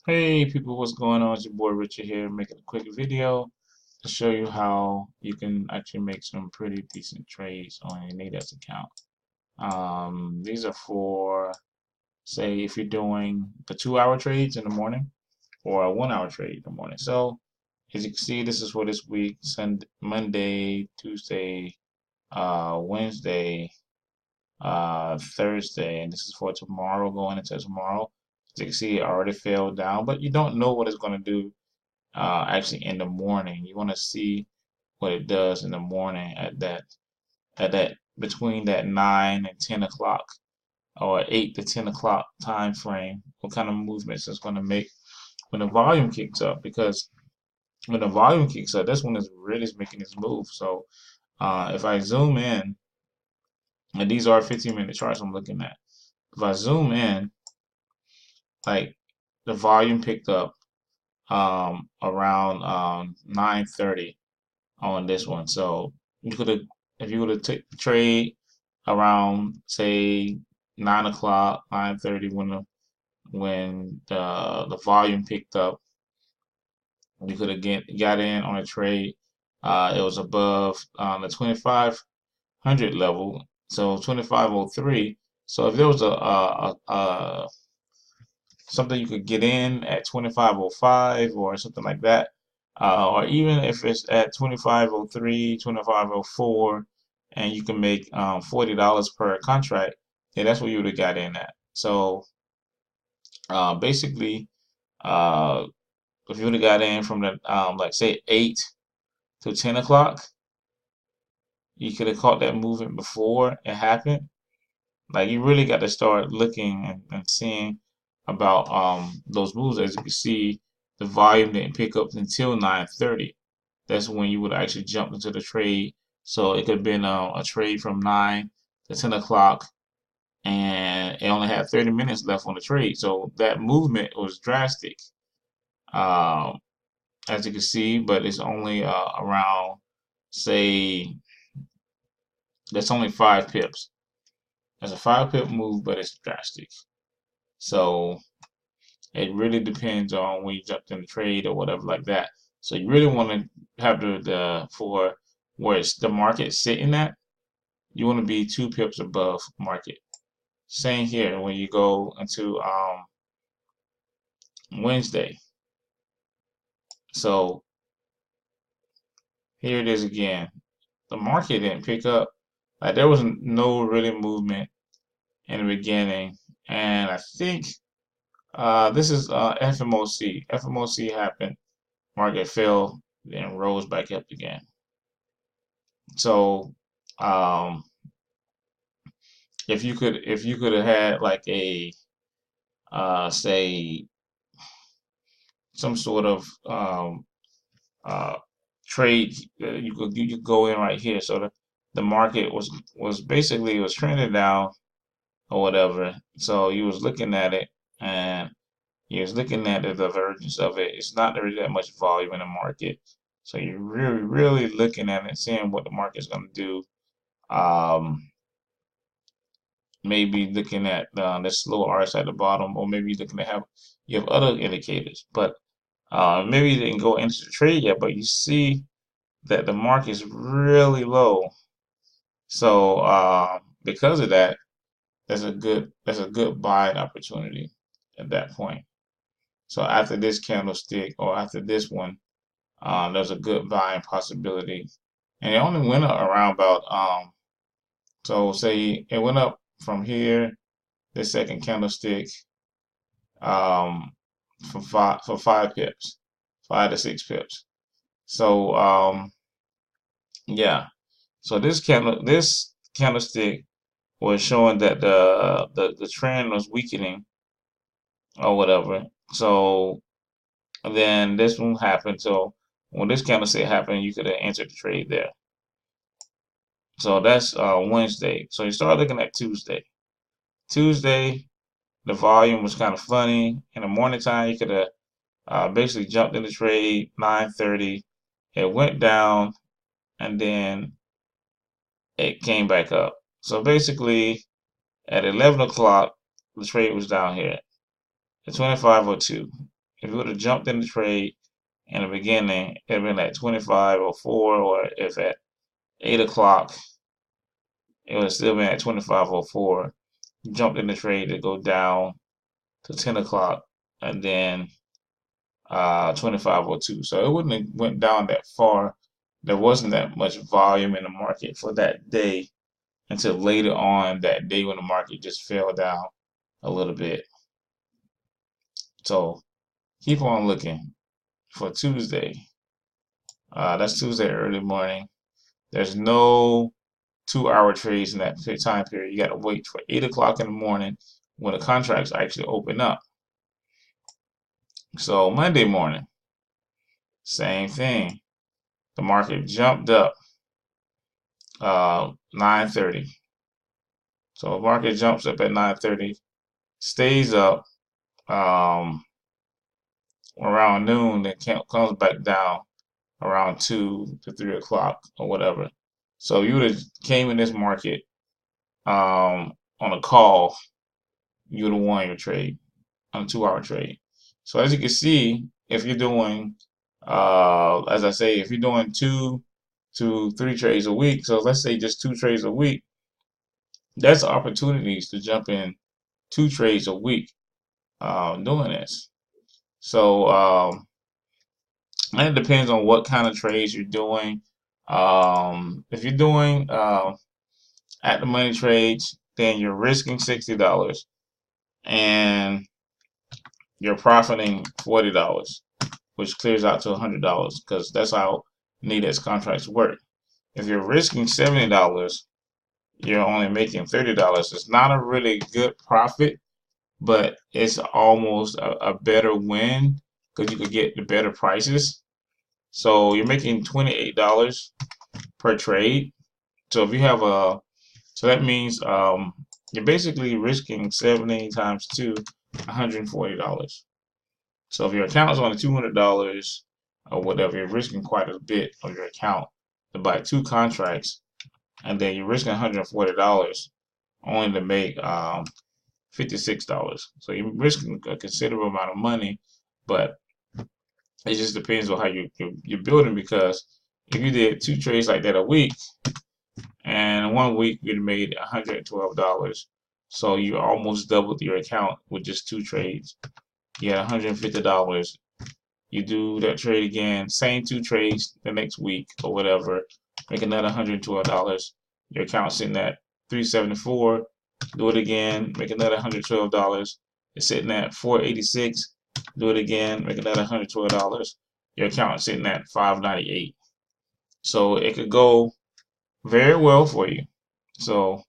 Hey people, what's going on? It's your boy Richard here, making a quick video to show you how you can actually make some pretty decent trades on your Nadex account. These are for, say, if you're doing the 2 hour trades in the morning or a 1 hour trade in the morning. So, as you can see, this is for this week: Sunday, Monday, Tuesday, Wednesday, Thursday, and this is for tomorrow, going into tomorrow. As you can see, it already fell down, but you don't know what it's going to do actually in the morning. You want to see what it does in the morning at that between that 9 and 10 o'clock or 8 to 10 o'clock time frame. What kind of movements it's going to make when the volume kicks up? Because when the volume kicks up, that's when it's really making its move. So if I zoom in, and these are 15-minute charts I'm looking at. If I zoom in, like the volume picked up around 9:30 on this one. So you could have, if you would have took the trade around say 9 o'clock, 9:30, when the volume picked up, you could have got in on a trade. It was above the 2500 level, so 2503. So if there was a something you could get in at 2505 or something like that. Or even if it's at 2503, 2504, and you can make $40 per contract, yeah, that's what you would have got in at. So basically, uh, if you would have got in from the like say 8 to 10 o'clock, you could have caught that movement before it happened. Like you really got to start looking and seeing about those moves. As you can see, the volume didn't pick up until 9:30. That's when you would actually jump into the trade. So it could have been a trade from 9 to 10 o'clock, and it only had 30 minutes left on the trade. So that movement was drastic, um, as you can see. But it's only around, say, that's only 5 pips. That's a 5 pip move, but it's drastic. So it really depends on when you jumped in the trade or whatever like that. So you really want to have the for where it's the market sitting at, you want to be 2 pips above market. Same here when you go into Wednesday. So here it is again. The market didn't pick up. Like there was no really movement in the beginning, and I think this is FMOC. FMOC happened. Market fell, then rose back up again. So um, if you could have had like a say some sort of uh, trade, you could go in right here. So the market was basically, it was trending down or whatever. So you was looking at it, and you was looking at the divergence of it. It's not really that much volume in the market. So you're really looking at it, seeing what the market's going to do. Um, Maybe looking at the slow arcs at the bottom, or maybe looking to have you have other indicators. But maybe you didn't go into the trade yet, but you see that the market is really low. So because of that, that's a good buying opportunity at that point. So after this candlestick or after this one, there's a good buying possibility. And it only went up around about so say it went up from here, this second candlestick, um, for 5 pips, 5 to 6 pips. So yeah. So this candlestick was showing that the trend was weakening or whatever. So then this one happened. So when this candlestick happened, you could have entered the trade there. So that's Wednesday. So you start looking at Tuesday. Tuesday, the volume was kind of funny. In the morning time, you could have basically jumped in the trade 9:30. It went down, and then it came back up. So basically, at 11 o'clock, the trade was down here at 2502. if you would have jumped in the trade in the beginning, it'd been at 25.04, or if at 8 o'clock, it would have still been at 25.04. You jumped in the trade to go down to 10 o'clock, and then 25.02. So it wouldn't have went down that far. There wasn't that much volume in the market for that day until later on that day when the market just fell down a little bit. So keep on looking for Tuesday. That's Tuesday early morning. There's no 2 hour trades in that time period. You got to wait for 8 o'clock in the morning when the contracts actually open up. So Monday morning, same thing. The market jumped up 9:30. So the market jumps up at 9:30, stays up around noon, then comes back down around 2 to 3 o'clock or whatever. So you would have came in this market on a call, you would have won your trade on a 2 hour trade. So as you can see, if you're doing, as I say, if you're doing 2 to 3 trades a week, so let's say just 2 trades a week, that's opportunities to jump in 2 trades a week doing this. So and it depends on what kind of trades you're doing. If you're doing at the money trades, then you're risking $60 and you're profiting $40, which clears out to $100 because that's how Nadex contracts work. If you're risking $70, you're only making $30. It's not a really good profit, but it's almost a better win because you could get the better prices. So you're making $28 per trade. So if you have so that means you're basically risking 70 times 2, $140. So if your account is only $200 or whatever, you're risking quite a bit of your account to buy 2 contracts, and then you're risking $140 only to make $56. So you're risking a considerable amount of money, but it just depends on how you're building, because if you did 2 trades like that a week, and 1 week you'd made $112, so you almost doubled your account with just 2 trades. You had $150. You do that trade again, same 2 trades the next week or whatever, make another $112. Your account's sitting at $374. Do it again, make another $112. It's sitting at $486. Do it again, make another $112. Your account's sitting at $598. So it could go very well for you. So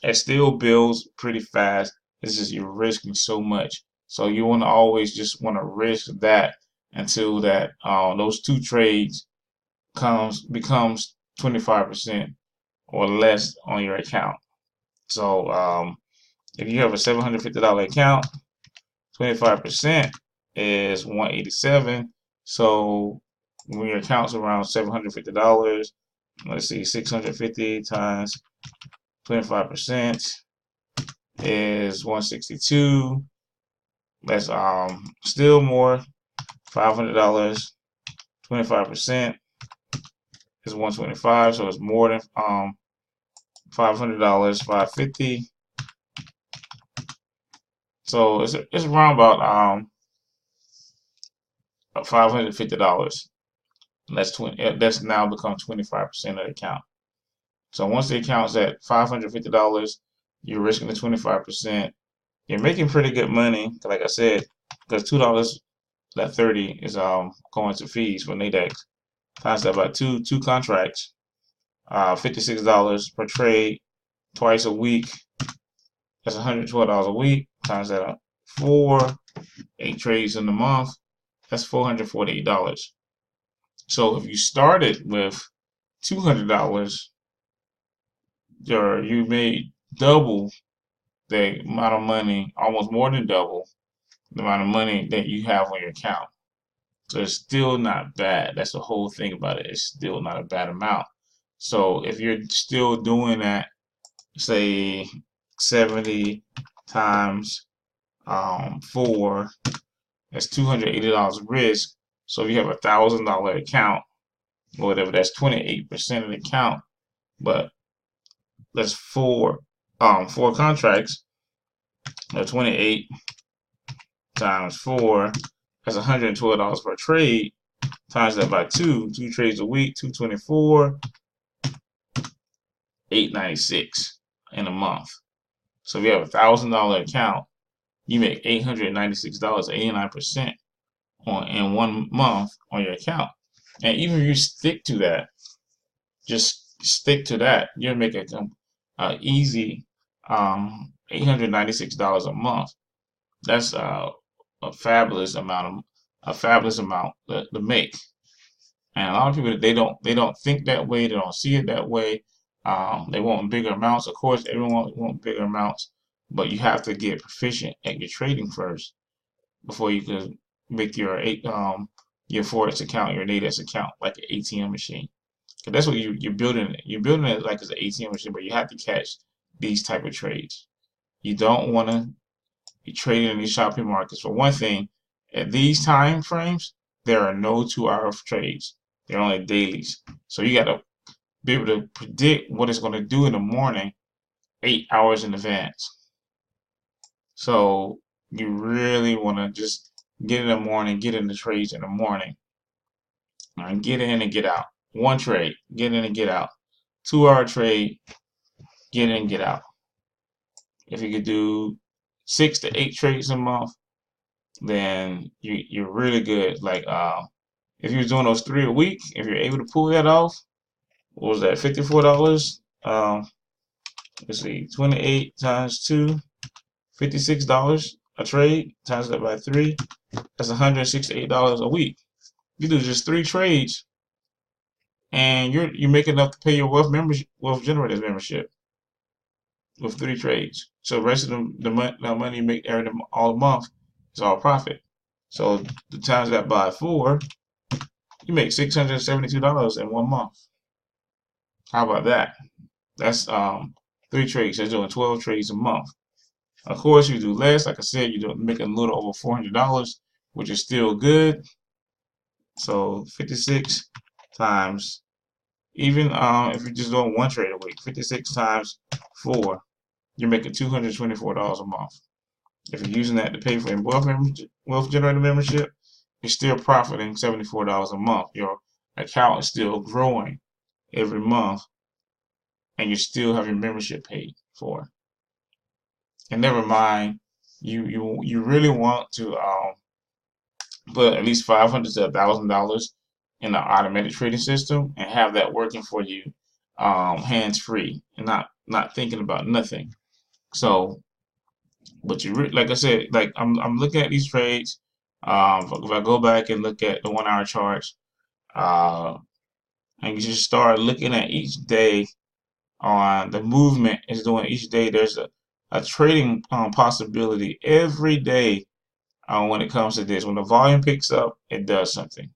it still builds pretty fast. It's just you're risking so much. So you want to always just want to risk that until that those 2 trades becomes 25% or less on your account. So if you have a $750 account, 25% is $187. So when your account's around $750, let's see, 650 times 25% is 162. That's still more. $500, 25% is 125. So it's more than $500, 550. So it's around about $550. That's now become 25% of the account. So once the account's at $550, you're risking the 25%. You're making pretty good money, like I said, because $2, that 30 is going to fees for Nadex. Times that by two contracts, $56 per trade, twice a week. That's $112 a week. Times that up 8 trades in a month. That's $448. So if you started with $200, you made double the amount of money, almost more than double the amount of money that you have on your account. So it's still not bad. That's the whole thing about it. It's still not a bad amount. So if you're still doing that, say 70 times 4, that's $280 risk. So if you have $1,000 account or whatever, that's 28% of the account. But that's four contracts. 28 times 4, that's $112 per trade. Times that by 2 trades a week, 224, 896 in a month. So if you have $1,000 account, you make $896, 89% in 1 month on your account. And even if you stick to that, just stick to that, you'll make a easy $896 a month. That's a fabulous amount to make. And a lot of people, they don't think that way, they don't see it that way. They want bigger amounts. Of course, everyone wants bigger amounts, but you have to get proficient at your trading first before you can make your Forex account, your Nadex account, like an ATM machine. Because that's what you're building it. You're building it like it's an ATM machine, but you have to catch these type of trades. You don't want to be trading in these shopping markets. For one thing, at these time frames, there are no 2-hour trades. They're only dailies. So you got to be able to predict what it's going to do in the morning 8 hours in advance. So you really want to just get in the morning, get in the trades in the morning, and get in and get out. One trade, get in and get out. 2-hour trade, get in and get out. If you could do 6 to 8 trades a month, then you're really good. Like if you're doing those 3 a week, if you're able to pull that off, what was that, $54? Let's see, 28 times 2, $56 a trade, times that by 3, that's $168 a week. You do just 3 trades, and you're making enough to pay your wealth generators membership with 3 trades. So the rest of the money you make all month is all profit. So the times that by 4, you make $672 in 1 month. How about that? That's 3 trades. That's doing 12 trades a month. Of course, you do less. Like I said, you're making a little over $400, which is still good. So 56 times, even if you're just doing 1 trade a week, 56 times 4, you're making $224 a month. If you're using that to pay for your wealth generator membership, you're still profiting $74 a month. Your account is still growing every month, and you still have your membership paid for. And never mind, you really want to put at least $500 to $1,000 in the automated trading system and have that working for you, hands free, and not thinking about nothing. So, but like I said, like I'm looking at these trades. If I go back and look at the 1-hour charts, and you just start looking at each day on the movement is doing each day. There's a trading possibility every day when it comes to this. When the volume picks up, it does something.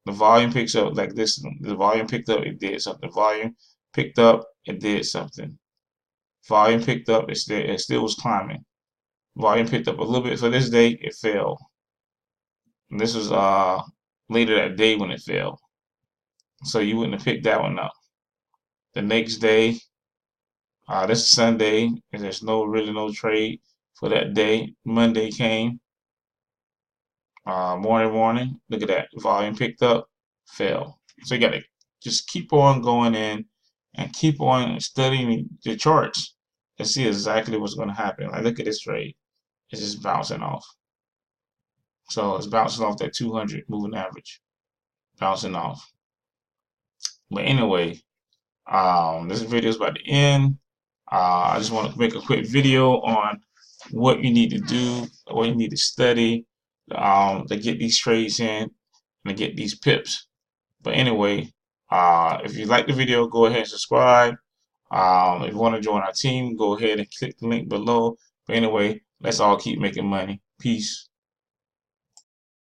The volume picks up like this. The volume picked up, it did something. The volume picked up, it did something. Volume picked up, it still was climbing. Volume picked up a little bit for this day, it fell. And this was later that day when it fell. So you wouldn't have picked that one up. The next day, this is Sunday, and there's really no trade for that day. Monday came. Morning. Look at that. Volume picked up, fell. So you got to just keep on going in and keep on studying the charts and see exactly what's going to happen. Like, look at this trade. It's just bouncing off. So it's bouncing off that 200 moving average. Bouncing off. But anyway, this video is about to end. I just want to make a quick video on what you need to do, what you need to study to get these trades in and to get these pips. But anyway, if you like the video, go ahead and subscribe. If you want to join our team, go ahead and click the link below. But anyway, let's all keep making money. Peace.